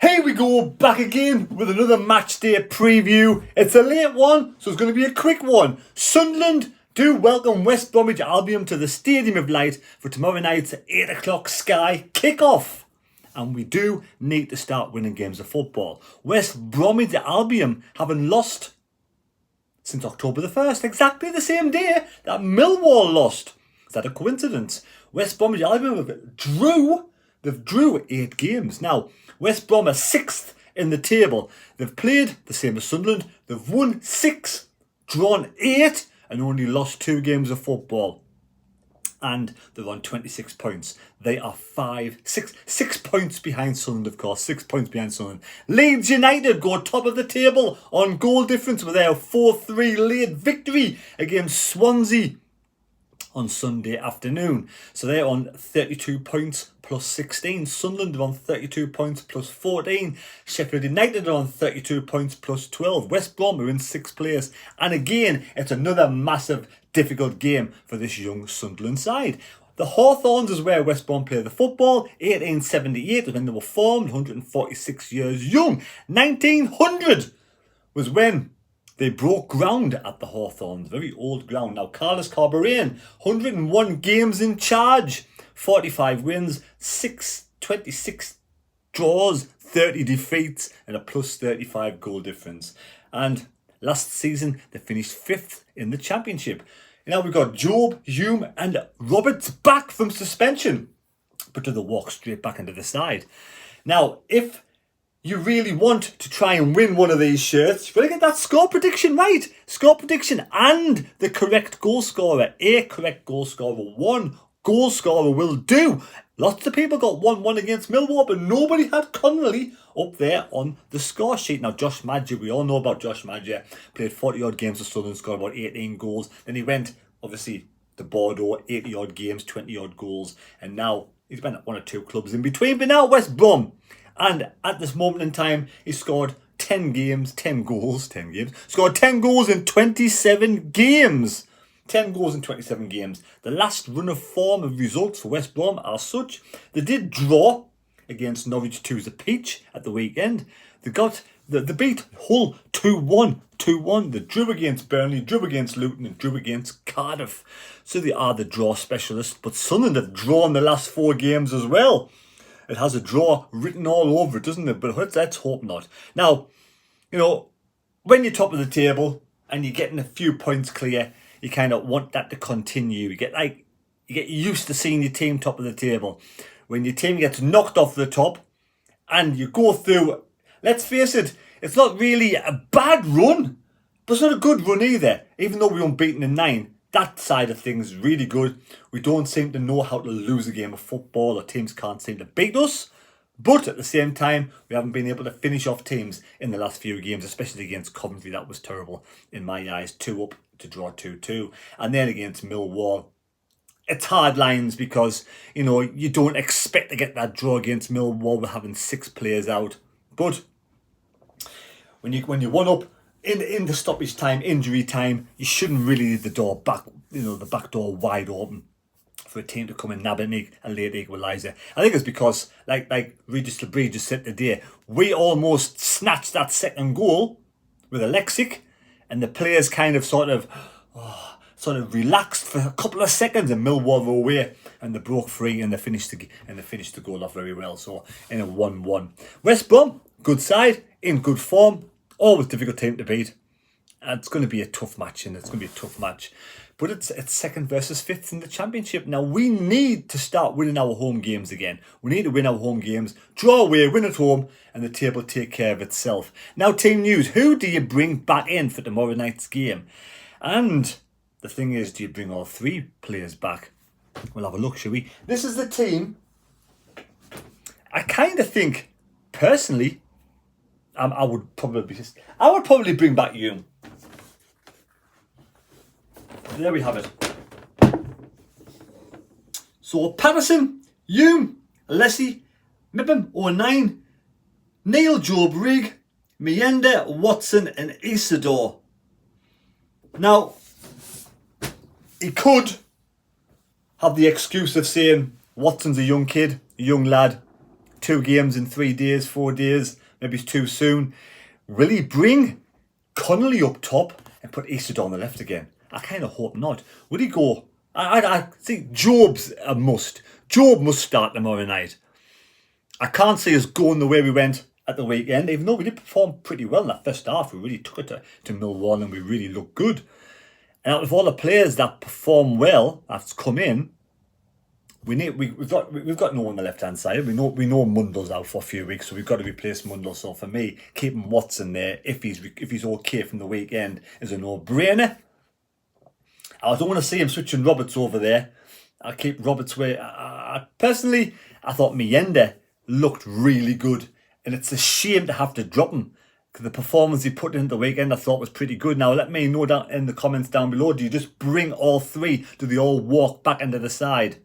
Here we go, back again with another match day preview. It's a late one, so it's going to be a quick one. Sunderland do welcome West Bromwich Albion to the Stadium of Light for tomorrow night's 8 o'clock Sky kick-off. And we do need to start winning games of football. West Bromwich Albion haven't lost since October the 1st, exactly the same day that Millwall lost. Is that a coincidence? West Bromwich Albion drew 8 games. Now, West Brom are 6th in the table. They've played the same as Sunderland. They've won 6, drawn 8, and only lost 2 games of football. And they're on 26 points. They are 6 points behind Sunderland, of course. 6 points behind Sunderland. Leeds United go top of the table on goal difference with their 4-3 late victory against Swansea on Sunday afternoon. So they're on 32 points plus 16. Sunderland are on 32 points plus 14. Sheffield United are on 32 points plus 12. West Brom are in 6th place. And again, it's another massive, difficult game for this young Sunderland side. The Hawthorns is where West Brom play the football. 1878 was when they were formed, 146 years young. 1900 was when they broke ground at the Hawthorns, very old ground. Now, Carlos Corberán, 101 games in charge, 45 wins, 26 draws, 30 defeats, and a plus 35 goal difference. And last season, they finished 5th in the championship. Now we've got Job, Hume, and Roberts back from suspension, but do they walk straight back into the side? Now, if you really want to try and win one of these shirts, you've got to get that score prediction right. Score prediction and the correct goal scorer. A correct goal scorer. 1 goal scorer will do. Lots of people got 1-1 against Millwall, but nobody had Connolly up there on the score sheet. Now, Josh Maja, we all know about Josh Maja. Played 40-odd games for Sunderland, scored about 18 goals. Then he went, obviously, to Bordeaux, 80-odd games, 20-odd goals. And now he's been at 1 or 2 clubs in between. But now West Brom. And at this moment in time, he scored 10 goals. Scored 10 goals in 27 games. 10 goals in 27 games. The last run of form of results for West Brom are such. They did draw against Norwich 2's a Peach at the weekend. They beat Hull 2-1. They drew against Burnley, drew against Luton, and drew against Cardiff. So they are the draw specialists. But Sunderland have drawn the last 4 games as well. It has a draw written all over it, doesn't it? But let's hope not. Now, when you're top of the table and you're getting a few points clear, you kind of want that to continue. You get used to seeing your team top of the table. When your team gets knocked off the top and you go through, let's face it, it's not really a bad run, but it's not a good run either. Even though we were unbeaten in 9. That side of things is really good. We don't seem to know how to lose a game of football, or teams can't seem to beat us. But at the same time, we haven't been able to finish off teams in the last few games, especially against Coventry. That was terrible in my eyes. 2 up to draw 2-2. And then against Millwall, it's hard lines because, you don't expect to get that draw against Millwall with having 6 players out. But when you're 1 up, in the stoppage time, injury time, you shouldn't really leave the door back, the back door wide open for a team to come and nab a late equaliser. I think it's because, like Regis Labrie just said today, we almost snatched that second goal with Alexic, and the players kind of sort of relaxed for a couple of seconds, and Millwall were away, and they broke free, and they finished the goal off very well. So in a 1-1, West Brom, good side, in good form. Always difficult team to beat. And it's going to be a tough match, But it's 2nd versus 5th in the championship. Now, we need to start winning our home games again. We need to win our home games, draw away, win at home, and the table take care of itself. Now, team news. Who do you bring back in for tomorrow night's game? And the thing is, do you bring all 3 players back? We'll have a look, shall we? This is the team. I kind of think, personally, I would probably bring back Hume. There we have it. So Patterson, Hume, Alessi, Mipham, O'Nien, Neil, Job, Rigg, Mienda, Watson, and Isidore. Now, he could have the excuse of saying Watson's a young kid, a young lad, 2 games in 3 days, 4 days. Maybe it's too soon. Will he bring Connolly up top and put Easter on the left again? I kind of hope not. Would he go? I think Job's a must. Job must start tomorrow night. I can't see us going the way we went at the weekend, even though we did perform pretty well in that first half. We really took it to Millwall and we really looked good. And out of all the players that perform well, that's come in, we've got no one on the left hand side. We know Mundle's out for a few weeks, so we've got to replace Mundle. So for me, keeping Watson there, if he's okay from the weekend, is a no-brainer. I don't want to see him switching Roberts over there. I'll keep Roberts where. Personally, I thought Mienda looked really good, and it's a shame to have to drop him. Because the performance he put in the weekend I thought was pretty good. Now let me know down in the comments down below. Do you just bring all three? Do they all walk back into the side?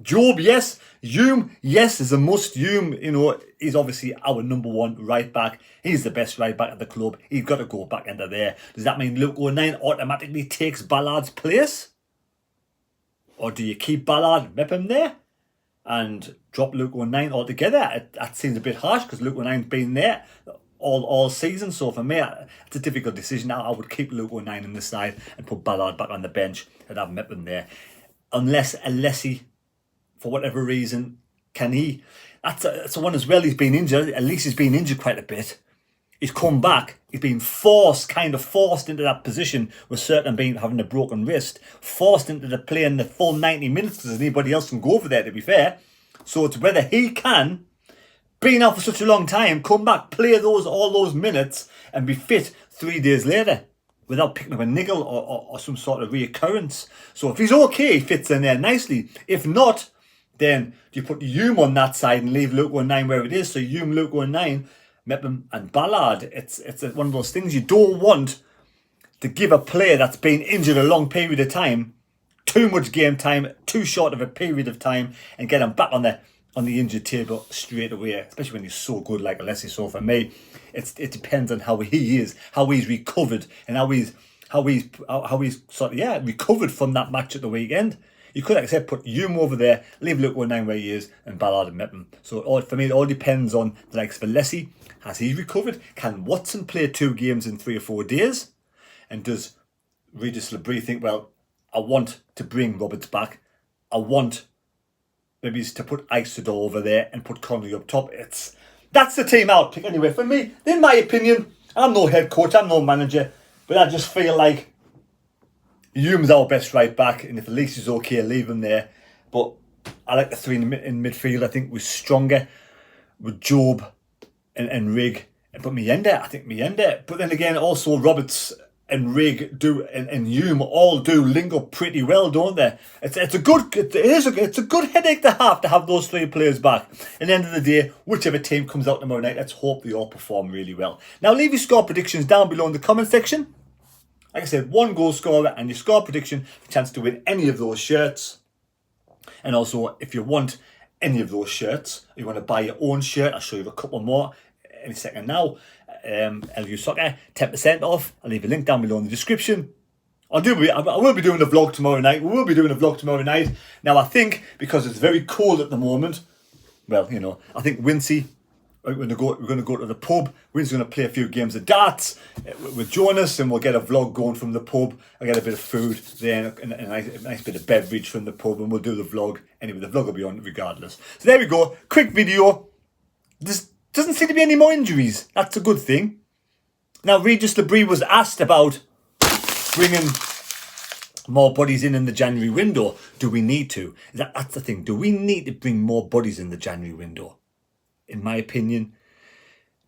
Job, yes. Hume, yes, is a must. Hume, he's obviously our number one right back. He's the best right back at the club. He's got to go back into there. Does that mean Luke O'Nien automatically takes Ballard's place? Or do you keep Ballard, rep him there, and drop Luke O'Nien altogether? That seems a bit harsh because Luke O'Nien's been there all season. So for me, it's a difficult decision. I would keep Luke O'Nien on the side and put Ballard back on the bench and have Mepham there. Unless he, for whatever reason, can he? That's one as well. He's been injured. At least he's been injured quite a bit. He's come back. He's been kind of forced into that position with certain being having a broken wrist, forced into the playing the full 90 minutes because anybody else can go over there, to be fair. So it's whether he can, being out for such a long time, come back, play all those minutes and be fit 3 days later without picking up a niggle or some sort of reoccurrence. So if he's okay, he fits in there nicely. If not, then you put Hume on that side and leave Luke O'Nien where it is. So Hume, Luke O'Nien, Mepham and Ballard. It's one of those things you don't want to give a player that's been injured a long period of time too much game time, too short of a period of time, and get him back on the injured table straight away, especially when he's so good like Alessi. So for me, it depends on how he is, how he's recovered, and how he's recovered from that match at the weekend. You could, like I said, put Hume over there, leave Luke O'Nien where he is, and Ballard and Mepham. So for me, it all depends on the likes of Alessi. Has he recovered? Can Watson play 2 games in 3 or 4 days? And does Regis Labrie think, well, I want to bring Roberts back. I want maybe to put Isidore over there and put Connolly up top. That's the team I'll pick anyway. For me, in my opinion, I'm no head coach, I'm no manager, but I just feel like Hume's our best right back, and if Alessi is okay, leave him there. But I like the 3 in midfield. I think we're stronger with Job and Rig. But I think Mienda. But then again, also Roberts and Rig and Hume all do link up pretty well, don't they? It's a good headache to have those 3 players back. At the end of the day, whichever team comes out tomorrow night, let's hope they all perform really well. Now leave your score predictions down below in the comment section. Like I said, 1 goal scorer and your score prediction for a chance to win any of those shirts. And also, if you want any of those shirts, you want to buy your own shirt, I'll show you a couple more any second now. LU Soccer, 10% off. I'll leave a link down below in the description. I will be doing a vlog tomorrow night. We will be doing a vlog tomorrow night. Now, I think, because it's very cold at the moment, well, I think Wincy, we're going to go to the pub. Wincy's going to play a few games of darts with Jonas, and we'll get a vlog going from the pub. I'll get a bit of food there and a nice bit of beverage from the pub, and we'll do the vlog. Anyway, the vlog will be on regardless. So there we go. Quick video. This doesn't seem to be any more injuries. That's a good thing. Now, Regis Labrie was asked about bringing more bodies in the January window. Do we need to? That's the thing. Do we need to bring more bodies in the January window? In my opinion,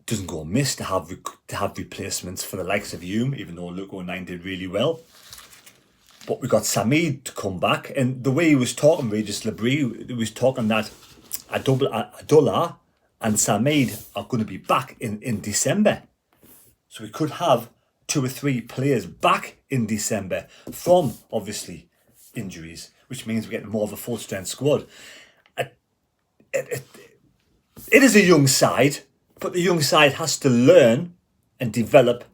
it doesn't go amiss to have replacements for the likes of Hume, even though Luke O'Nien did really well. But we got Samid to come back, and the way he was talking, Regis Labrie, he was talking that Adullah and Samid are going to be back in December. So we could have 2 or 3 players back in December from, obviously, injuries, which means we're getting more of a full-strength squad. It is a young side, but the young side has to learn and develop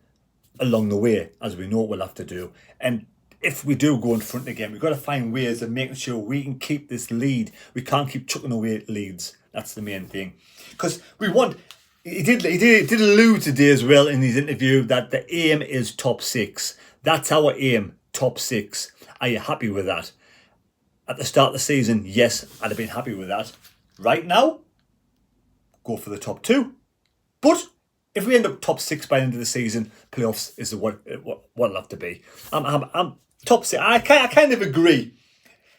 along the way, as we know what we'll have to do. And if we do go in front again, we've got to find ways of making sure we can keep this lead. We can't keep chucking away leads. That's the main thing. Because we want... He did allude today as well in his interview that the aim is top 6. That's our aim, top 6. Are you happy with that? At the start of the season, yes, I'd have been happy with that. Right now, go for the top 2. But if we end up top 6 by the end of the season, playoffs is what it'll have to be. I'm top 6. I kind of agree.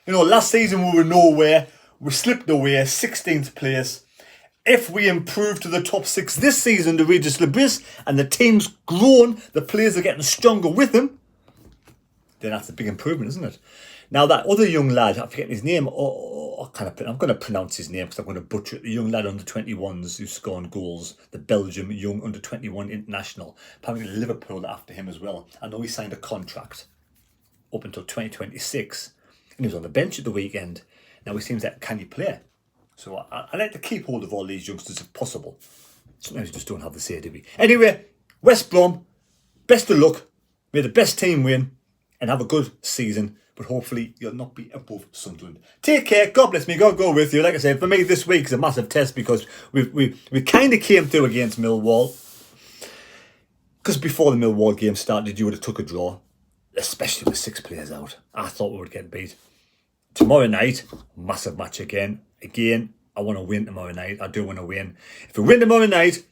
You know, last season we were nowhere. We slipped away, 16th place. If we improve to the top 6 this season to Regis Lebris and the team's grown, the players are getting stronger with him, then that's a big improvement, isn't it? Now that other young lad, I'm forgetting his name, I'm going to pronounce his name because I'm going to butcher it. The young lad under 21s who's scoring goals, the Belgium young under 21 international. Apparently Liverpool are after him as well. I know he signed a contract up until 2026 and he was on the bench at the weekend. Now he seems like, can he play? So I like to keep hold of all these youngsters if possible. Sometimes you just don't have the say, do we? Anyway, West Brom, best of luck. May the best team win and have a good season. But hopefully you'll not be above Sunderland. Take care. God bless me. God go with you. Like I said, for me this week is a massive test because we kind of came through against Millwall. Because before the Millwall game started, you would have took a draw. Especially with 6 players out. I thought we would get beat. Tomorrow night, massive match again. Again, I want to win tomorrow night. I do want to win. If we win tomorrow night,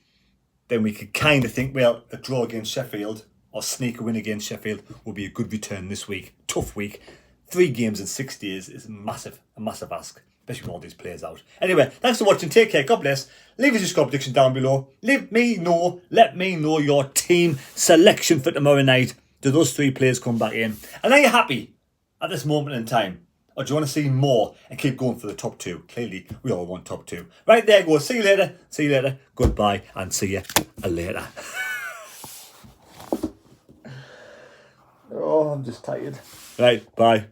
then we could kind of think, well, a draw against Sheffield or sneak a win against Sheffield will be a good return this week. Tough week. 3 games in 6 days is a massive ask, especially with all these players out. Anyway, thanks for watching. Take care. God bless. Leave us your score prediction down below. Let me know your team selection for tomorrow night. Do those 3 players come back in? And are you happy at this moment in time? Or do you want to see more and keep going for the top 2? Clearly, we all want top 2. Right there, go. See you later. See you later. Goodbye and see you later. Oh, I'm just tired. Right, bye.